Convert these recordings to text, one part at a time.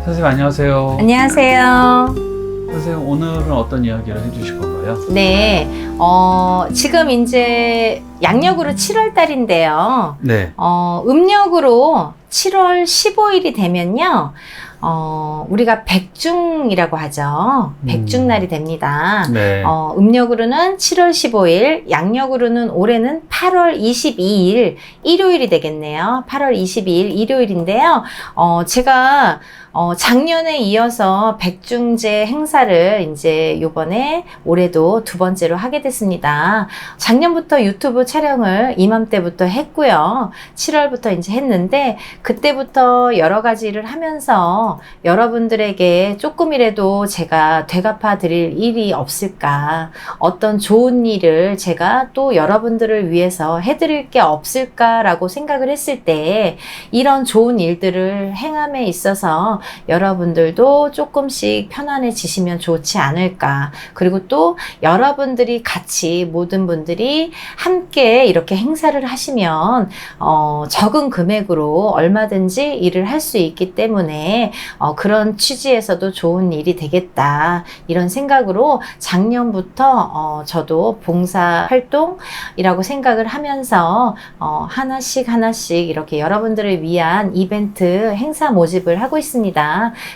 선생님 안녕하세요. 안녕하세요. 선생님 오늘은 어떤 이야기를 해주실 건가요? 네, 지금 이제 양력으로 7월 달인데요. 네. 음력으로 7월 15일이 되면요. 우리가 백중이라고 하죠. 백중날이 됩니다. 네. 음력으로는 7월 15일, 양력으로는 올해는 8월 22일, 일요일이 되겠네요. 8월 22일 일요일인데요. 제가 작년에 이어서 백중제 행사를 이제 요번에 올해도 두 번째로 하게 됐습니다. 작년부터 유튜브 촬영을 이맘때부터 했고요. 7월부터 이제 했는데 그때부터 여러 가지 일을 하면서 여러분들에게 조금이라도 제가 되갚아 드릴 일이 없을까, 어떤 좋은 일을 제가 또 여러분들을 위해서 해드릴 게 없을까라고 생각을 했을 때 이런 좋은 일들을 행함에 있어서 여러분들도 조금씩 편안해지시면 좋지 않을까. 그리고 또 여러분들이 같이 모든 분들이 함께 이렇게 행사를 하시면 적은 금액으로 얼마든지 일을 할 수 있기 때문에 그런 취지에서도 좋은 일이 되겠다. 이런 생각으로 작년부터 저도 봉사 활동이라고 생각을 하면서 하나씩 이렇게 여러분들을 위한 이벤트 행사 모집을 하고 있습니다.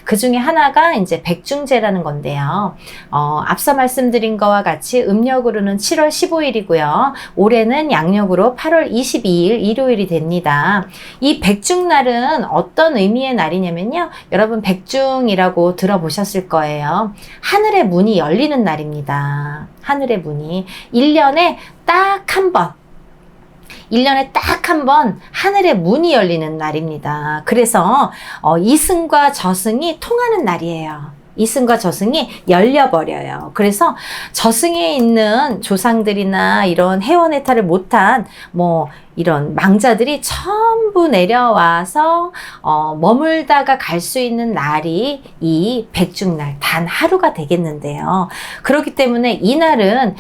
그 중에 하나가 이제 백중제라는 건데요. 앞서 말씀드린 거와 같이 음력으로는 7월 15일이고요. 올해는 양력으로 8월 22일 일요일이 됩니다. 이 백중날은 어떤 의미의 날이냐면요. 여러분 백중이라고 들어보셨을 거예요. 하늘의 문이 열리는 날입니다. 하늘의 문이 1년에 딱 한 번, 1년에 딱 한 번 하늘의 문이 열리는 날입니다. 그래서 이승과 저승이 통하는 날이에요. 이승과 저승이 열려버려요. 그래서 저승에 있는 조상들이나 이런 해원해탈을 못한 이런 망자들이 전부 내려와서 머물다가 갈 수 있는 날이 이 백중날 단 하루가 되겠는데요. 그렇기 때문에 이 날은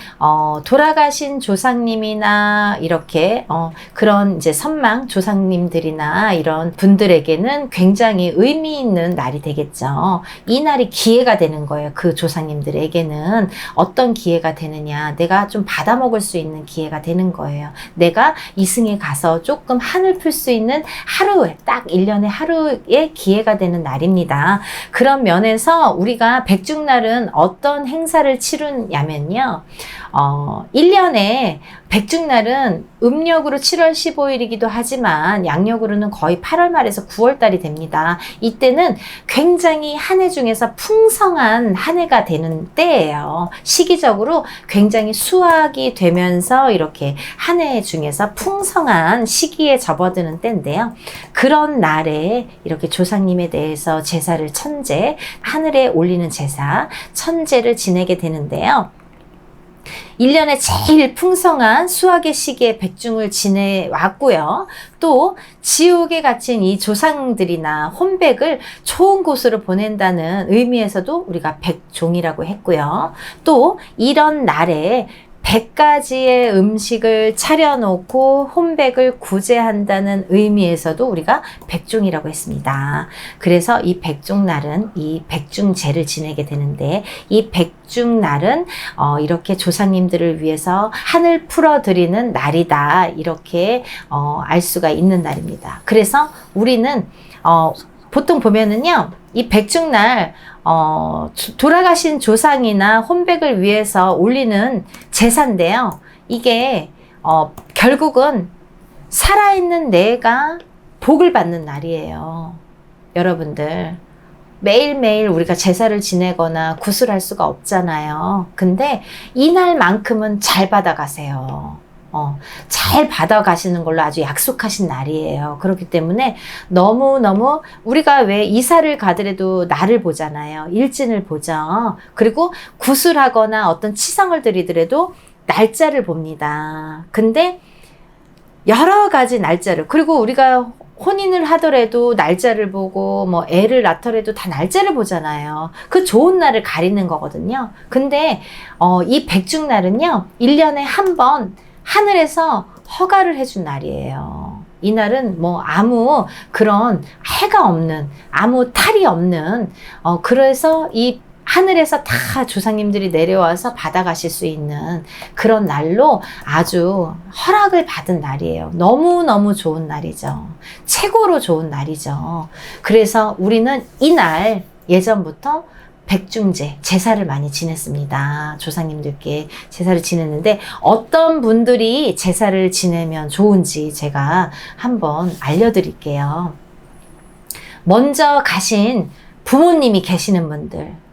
돌아가신 조상님이나 이렇게 그런 이제 선망 조상님들이나 이런 분들에게는 굉장히 의미 있는 날이 되겠죠. 이 날이 기회가 되는 거예요. 그 조상님들에게는 어떤 기회가 되느냐, 내가 좀 받아먹을 수 있는 기회가 되는 거예요. 내가 이승 가서 조금 한을 풀 수 있는 하루에 딱 1년에 하루의 기회가 되는 날입니다. 그런 면에서 우리가 백중날은 어떤 행사를 치르냐면요. 1년에 백중날은 음력으로 7월 15일이기도 하지만 양력으로는 거의 8월 말에서 9월 달이 됩니다. 이때는 굉장히 한 해 중에서 풍성한 한 해가 되는 때예요. 시기적으로 굉장히 수확이 되면서 이렇게 한 해 중에서 풍성한 시기에 접어드는 때인데요. 그런 날에 이렇게 조상님에 대해서 제사를 하늘에 올리는 제사, 천제를 지내게 되는데요. 1년에 제일 풍성한 수확의 시기에 백중을 지내왔고요. 또 지옥에 갇힌 이 조상들이나 혼백을 좋은 곳으로 보낸다는 의미에서도 우리가 백종이라고 했고요. 또 이런 날에 100가지의 음식을 차려놓고 혼백을 구제한다는 의미에서도 우리가 백중이라고 했습니다. 그래서 이 백중날은 이 백중제를 지내게 되는데 이 백중날은 이렇게 조상님들을 위해서 한을 풀어드리는 날이다. 이렇게 알 수가 있는 날입니다. 그래서 우리는 보통 보면은요. 이 백중날 돌아가신 조상이나 혼백을 위해서 올리는 제사인데요. 이게 결국은 살아있는 내가 복을 받는 날이에요. 여러분들 매일매일 우리가 제사를 지내거나 구슬할 수가 없잖아요. 근데 이날만큼은 잘 받아가세요. 잘 받아가시는 걸로 아주 약속하신 날이에요. 그렇기 때문에 너무너무 우리가 왜 이사를 가더라도 날을 보잖아요. 일진을 보죠. 그리고 구슬하거나 어떤 치성을 드리더라도 날짜를 봅니다. 근데 여러 가지 날짜를, 그리고 우리가 혼인을 하더라도 날짜를 보고 애를 낳더라도 다 날짜를 보잖아요. 그 좋은 날을 가리는 거거든요. 근데 이 백중날은요 1년에 한 번 하늘에서 허가를 해준 날이에요. 이날은 뭐 아무 그런 해가 없는, 아무 탈이 없는, 그래서 이 하늘에서 다 조상님들이 내려와서 받아가실 수 있는 그런 날로 아주 허락을 받은 날이에요. 너무너무 좋은 날이죠. 최고로 좋은 날이죠. 그래서 우리는 이날 예전부터 백중제, 제사를 많이 지냈습니다. 조상님들께 제사를 지냈는데 어떤 분들이 제사를 지내면 좋은지 제가 한번 알려드릴게요. 먼저 가신 부모님이 계시는 분들,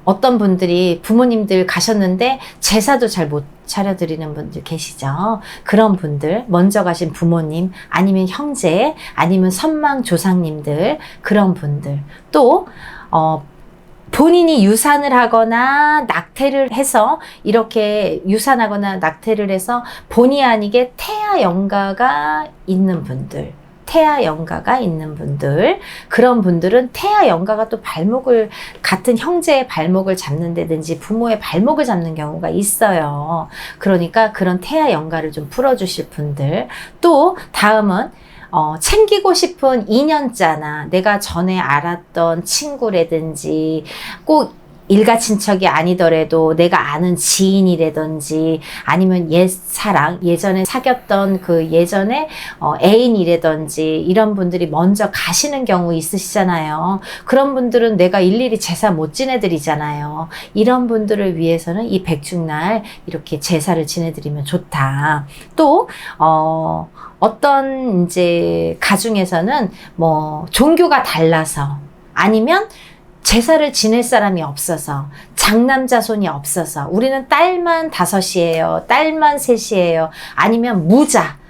어떤 분들이 부모님들 가셨는데 제사도 잘 못 차려드리는 분들 계시죠. 그런 분들, 먼저 가신 부모님, 아니면 형제, 아니면 선망 조상님들, 그런 분들. 또 본인이 유산을 하거나 낙태를 해서 이렇게 유산하거나 낙태를 해서 본의 아니게 태아 영가가 있는 분들, 태아 영가가 있는 분들, 그런 분들은 태아 영가가 또 발목을, 같은 형제의 발목을 잡는다든지 부모의 발목을 잡는 경우가 있어요. 그러니까 그런 태아 영가를 좀 풀어주실 분들. 또 다음은 챙기고 싶은 인연자나 내가 전에 알았던 친구라든지 꼭 일가 친척이 아니더라도 내가 아는 지인이라든지 아니면 옛 사랑, 예전에 사귀었던 그 예전에 애인이라든지 이런 분들이 먼저 가시는 경우 있으시잖아요. 그런 분들은 내가 일일이 제사 못 지내드리잖아요. 이런 분들을 위해서는 이 백중날 이렇게 제사를 지내드리면 좋다. 또 어떤 이제 가중에서는 뭐 종교가 달라서 아니면 제사를 지낼 사람이 없어서, 장남자손이 없어서, 우리는 딸만 5이에요, 딸만 3이에요, 아니면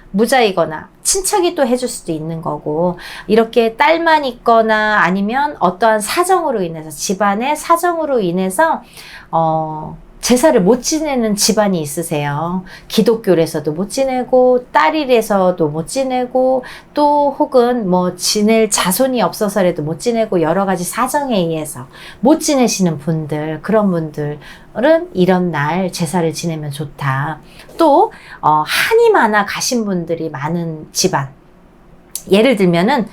무자이거나 친척이 또 해줄 수도 있는 거고, 이렇게 딸만 있거나 아니면 어떠한 사정으로 인해서, 집안의 사정으로 인해서 제사를 못 지내는 집안이 있으세요. 기독교에서도 못 지내고 딸이라서도 못 지내고 또 혹은 뭐 지낼 자손이 없어서라도 못 지내고 여러 가지 사정에 의해서 못 지내시는 분들, 그런 분들은 이런 날 제사를 지내면 좋다. 또 한이 많아 가신 분들이 많은 집안, 예를 들면은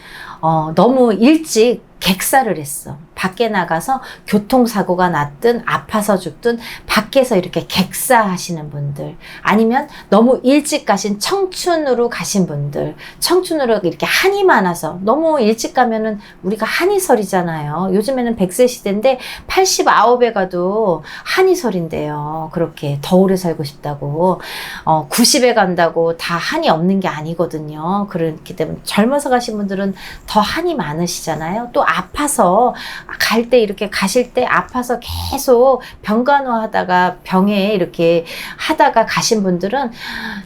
너무 일찍 객사를 했어. 밖에 나가서 교통사고가 났든 아파서 죽든 밖에서 이렇게 객사하시는 분들, 아니면 너무 일찍 가신 청춘으로 가신 분들, 청춘으로 이렇게 한이 많아서 너무 일찍 가면은 우리가 한이설이잖아요. 요즘에는 100세 시대인데 89에 가도 한이설인데요. 그렇게 더 오래 살고 싶다고 90에 간다고 다 한이 없는 게 아니거든요. 그렇기 때문에 젊어서 가신 분들은 더 한이 많으시잖아요. 또 아파서 갈 때 이렇게 가실 때 아파서 계속 병간호하다가 병에 이렇게 하다가 가신 분들은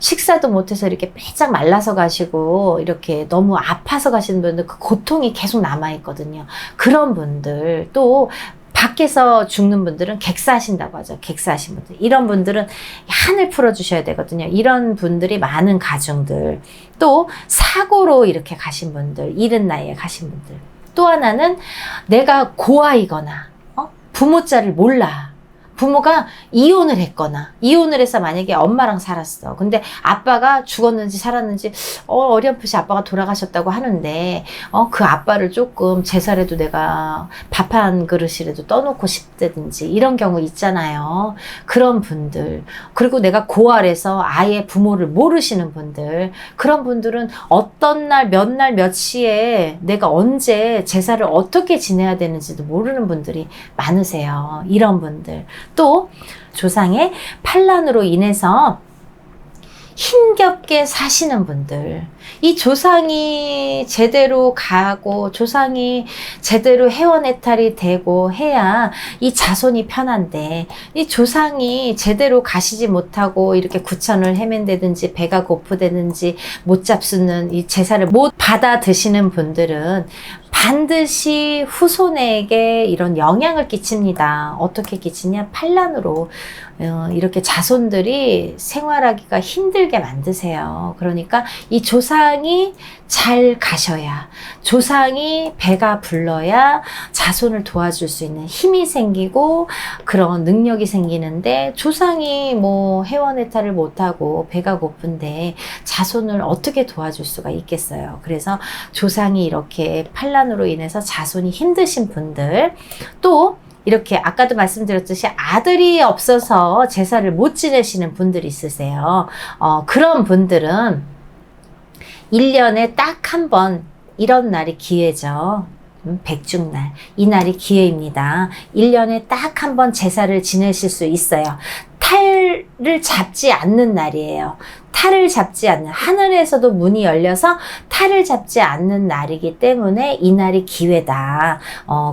식사도 못해서 이렇게 빼짝 말라서 가시고 이렇게 너무 아파서 가시는 분들, 그 고통이 계속 남아있거든요. 그런 분들, 또 밖에서 죽는 분들은 객사하신다고 하죠. 객사하신 분들. 이런 분들은 한을 풀어주셔야 되거든요. 이런 분들이 많은 가중들. 또 사고로 이렇게 가신 분들, 이른 나이에 가신 분들. 또 하나는 내가 고아이거나 부모 자를 몰라. 부모가 이혼을 했거나, 이혼을 해서 만약에 엄마랑 살았어. 근데 아빠가 죽었는지 살았는지 어렴풋이 아빠가 돌아가셨다고 하는데 그 아빠를 조금 제사라도 내가 밥 한 그릇이라도 떠놓고 싶다든지 이런 경우 있잖아요. 그런 분들, 그리고 내가 고아라서 아예 부모를 모르시는 분들, 그런 분들은 어떤 날 몇 시에 내가 언제 제사를 어떻게 지내야 되는지도 모르는 분들이 많으세요. 이런 분들. 또 조상의 반란으로 인해서 힘겹게 사시는 분들, 이 조상이 제대로 가고 조상이 제대로 해원해탈이 되고 해야 이 자손이 편한데, 이 조상이 제대로 가시지 못하고 이렇게 구천을 헤맨다든지 배가 고프다든지 못 잡수는 이 제사를 못 받아 드시는 분들은 반드시 후손에게 이런 영향을 끼칩니다. 어떻게 끼치냐? 반란으로 이렇게 자손들이 생활하기가 힘들게 만드세요. 그러니까 이 조상이 잘 가셔야, 조상이 배가 불러야 자손을 도와줄 수 있는 힘이 생기고 그런 능력이 생기는데, 조상이 뭐 해원해탈을 못하고 배가 고픈데 자손을 어떻게 도와줄 수가 있겠어요. 그래서 조상이 이렇게 반란으로 인해서 자손이 힘드신 분들, 또 이렇게 아까도 말씀드렸듯이 아들이 없어서 제사를 못 지내시는 분들이 있으세요. 그런 분들은 1년에 딱 한 번 이런 날이 기회죠. 백중날. 이 날이 기회입니다. 1년에 딱 한 번 제사를 지내실 수 있어요. 탈을 잡지 않는 날이에요. 탈을 잡지 않는, 하늘에서도 문이 열려서 탈을 잡지 않는 날이기 때문에 이 날이 기회다.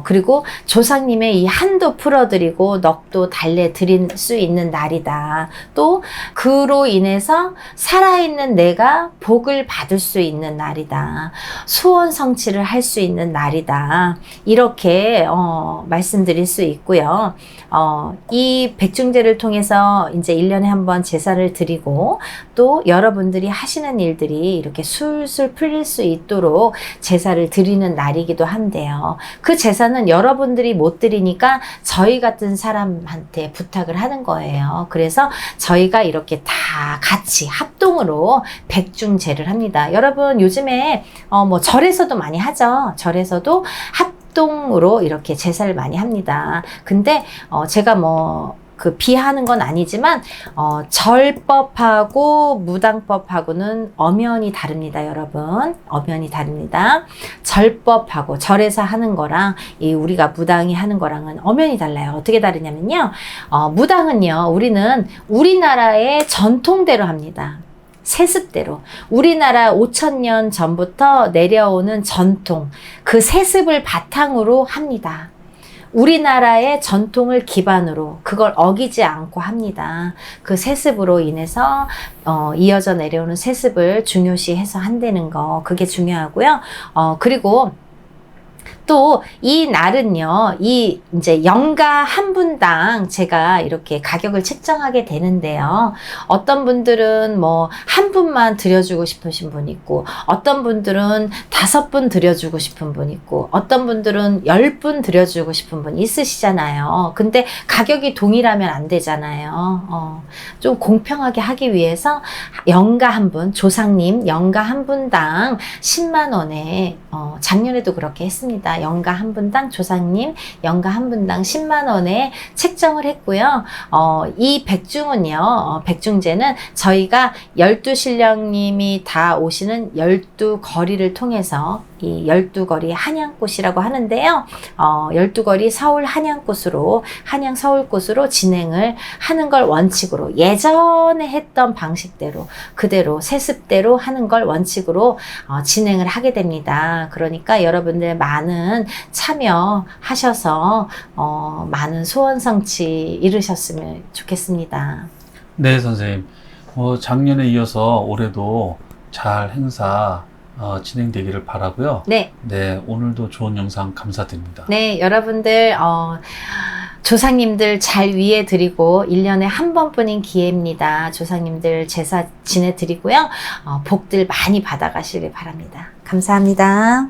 그리고 조상님의 이 한도 풀어드리고 넋도 달래드릴 수 있는 날이다. 또 그로 인해서 살아있는 내가 복을 받을 수 있는 날이다. 소원 성취를 할 수 있는 날이다. 이렇게 말씀드릴 수 있고요. 이 백중제를 통해서 이제 1년에 한 번 제사를 드리고, 또 여러분들이 하시는 일들이 이렇게 술술 풀릴 수 있도록 제사를 드리는 날이기도 한데요. 그 제사는 여러분들이 못 드리니까 저희 같은 사람한테 부탁을 하는 거예요. 그래서 저희가 이렇게 다 같이 합동으로 백중제를 합니다. 여러분 요즘에 뭐 절에서도 많이 하죠. 절에서도 합동으로 이렇게 제사를 많이 합니다. 근데 제가 비하는 건 아니지만 절법하고 무당법하고는 엄연히 다릅니다, 여러분. 엄연히 다릅니다. 절법하고 절에서 하는 거랑 우리가 무당이 하는 거랑은 엄연히 달라요. 어떻게 다르냐면요. 무당은요, 우리는 우리나라의 전통대로 합니다. 세습대로. 우리나라 5,000년 전부터 내려오는 전통, 그 세습을 바탕으로 합니다. 우리나라의 전통을 기반으로 그걸 어기지 않고 합니다. 그 세습으로 인해서 이어져 내려오는 세습을 중요시해서 한다는 거, 그게 중요하고요. 그리고 또 이 날은요, 이제 영가 한 분당 제가 이렇게 가격을 책정하게 되는데요. 어떤 분들은 한 분만 드려주고 싶으신 분 있고, 어떤 분들은 5분 드려주고 싶은 분 있고, 어떤 분들은 10분 드려주고 싶은 분 있으시잖아요. 근데 가격이 동일하면 안 되잖아요. 좀 공평하게 하기 위해서 영가 한 분, 조상님 영가 한 분당 10만 원에 작년에도 그렇게 했습니다. 영가 한 분당 조상님 영가 한 분당 10만 원에 책정을 했고요. 이 백중은요, 백중제는 저희가 12신령님이 다 오시는 12거리를 통해서 이 12거리 한양꽃이라고 하는데요. 12거리 서울 한양꽃으로, 한양 서울꽃으로 진행을 하는 걸 원칙으로, 예전에 했던 방식대로 그대로 세습대로 하는 걸 원칙으로 진행을 하게 됩니다. 그러니까 여러분들 많은 참여하셔서 많은 소원 성취 이루셨으면 좋겠습니다. 네, 선생님. 작년에 이어서 올해도 잘 행사 진행되기를 바라고요. 네. 네, 오늘도 좋은 영상 감사드립니다. 네, 여러분들 조상님들 잘 위해 드리고 1년에 한 번뿐인 기회입니다. 조상님들 제사 지내드리고요. 복들 많이 받아가시길 바랍니다. 감사합니다.